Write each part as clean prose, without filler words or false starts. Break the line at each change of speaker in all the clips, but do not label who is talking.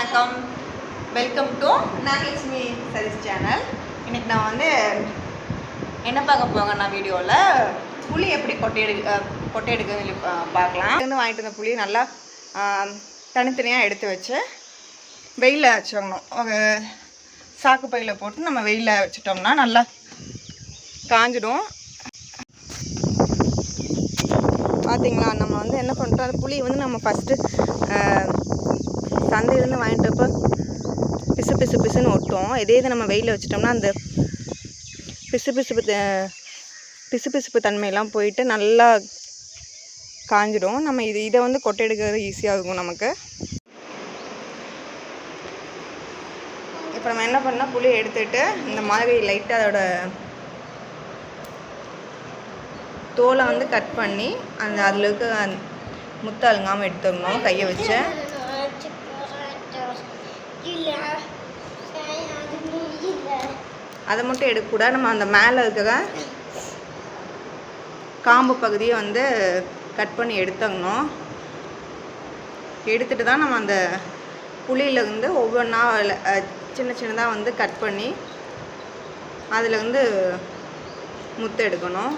வணக்கம், welcome to Nagalakshmi service channel. இன்றைக்கி நான் வந்து என்ன பார்க்க போங்கன்னா வீடியோவில் புளி எப்படி கொட்டை எடுக்குதுன்னு சொல்லி பார்க்கலாம். வாங்கிட்டு வந்த புளி நல்லா தனித்தனியாக எடுத்து வச்சு வெயிலில் வச்சுக்கணும். ஒரு சாக்கு பையில் போட்டு நம்ம வெயிலில் வச்சுட்டோம்னா நல்லா காஞ்சிடும். பார்த்திங்களா, நம்ம வந்து என்ன பண்ணுறோம், அந்த புளி வந்து நம்ம ஃபஸ்ட்டு சந்தையிலேருந்து வாங்கிட்டப்போ பிசு பிசு பிசுன்னு ஒட்டும். இதே இதை நம்ம வெயிலில் வச்சிட்டோம்னா அந்த பிசுபிசுப்பு தன்மையெல்லாம் போயிட்டு நல்லா காஞ்சிடும். நம்ம இதை வந்து கொட்டை எடுக்கிறது ஈஸியாக இருக்கும் நமக்கு. இப்போ நம்ம என்ன பண்ணால் புளியை எடுத்துகிட்டு இந்த மாதிரி லைட்டாக அதோட தோலை வந்து கட் பண்ணி அதில் இருக்க முத்து அழுங்காமல் எடுத்துடணும் கையை வச்சு. அதை மட்டும் எடுக்கக்கூடாது, நம்ம அந்த மேலே இருக்கிற காம்பு பகுதியை வந்து கட் பண்ணி எடுத்துடணும். எடுத்துகிட்டு தான் நம்ம அந்த புளியிலேருந்து ஒவ்வொன்றா சின்ன சின்னதாக வந்து கட் பண்ணி அதில் வந்து முத்து எடுக்கணும்.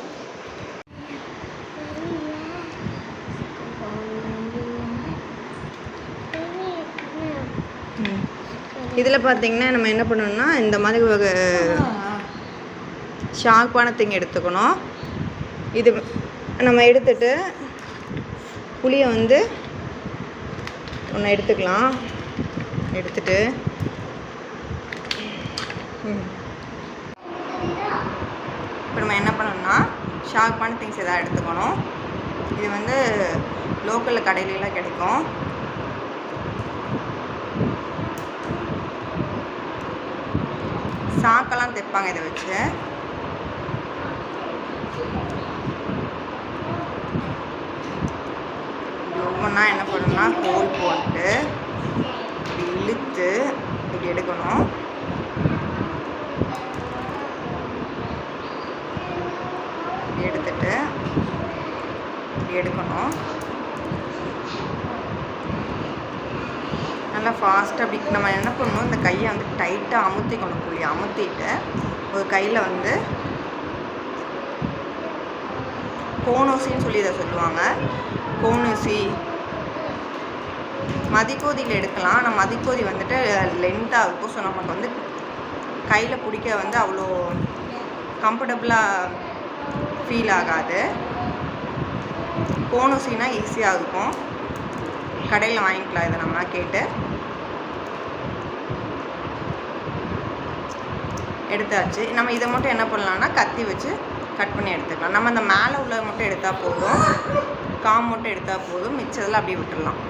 இதில் பார்த்திங்கன்னா நம்ம என்ன பண்ணணும்னா இந்த மாதிரி ஒரு ஷார்ப்பான திங் எடுத்துக்கணும். இது நம்ம எடுத்துட்டு புளியை வந்து ஒன்று எடுத்துக்கலாம். எடுத்துட்டு இப்போ நம்ம என்ன பண்ணணும்னா ஷார்ப்பான திங்ஸ் எதாவது எடுத்துக்கணும். இது வந்து லோக்கலில் கடையிலலாம் கிடைக்கும். சாக்கெல்லாம் தைப்பாங்க இதை வச்சு. ஒவ்வொன்றா என்ன பண்ணணும்னா ஹோல் போட்டு இப்படி இழுத்து இப்படி எடுக்கணும். இப்படி எடுத்துட்டு இப்படி எடுக்கணும். நல்லா ஃபாஸ்ட்டாக அப்படி நம்ம என்ன பண்ணணும், இந்த கையை வந்து டைட்டாக அமுத்திக்கணும். புளி அமுத்திட்டு ஒரு கையில் வந்து கோணூசின்னு சொல்லி இதை சொல்லுவாங்க. கோணூசி மதிக்கோதியில் எடுக்கலாம். ஆனால் மதிக்கோதி வந்துட்டு லென்த்தாக இருக்கும். ஸோ நமக்கு வந்து கையில் பிடிக்க வந்து அவ்வளோ கம்ஃபர்டபுளாக ஃபீல் ஆகாது. கோணூசினா ஈஸியாக இருக்கும். கடையில் வாங்கிக்கலாம் இதை நம்ம கேட்டு. எடுத்தாச்சு. நம்ம இதை மட்டும் என்ன பண்ணலாம்னா கத்தி வச்சு கட் பண்ணி எடுத்துக்கலாம். நம்ம அந்த மேலே உள்ளதை மட்டும் எடுத்தால் போதும், காம்பு மட்டும் எடுத்தால் போதும், மிச்சதெல்லாம் அப்படியே விட்டுடலாம்.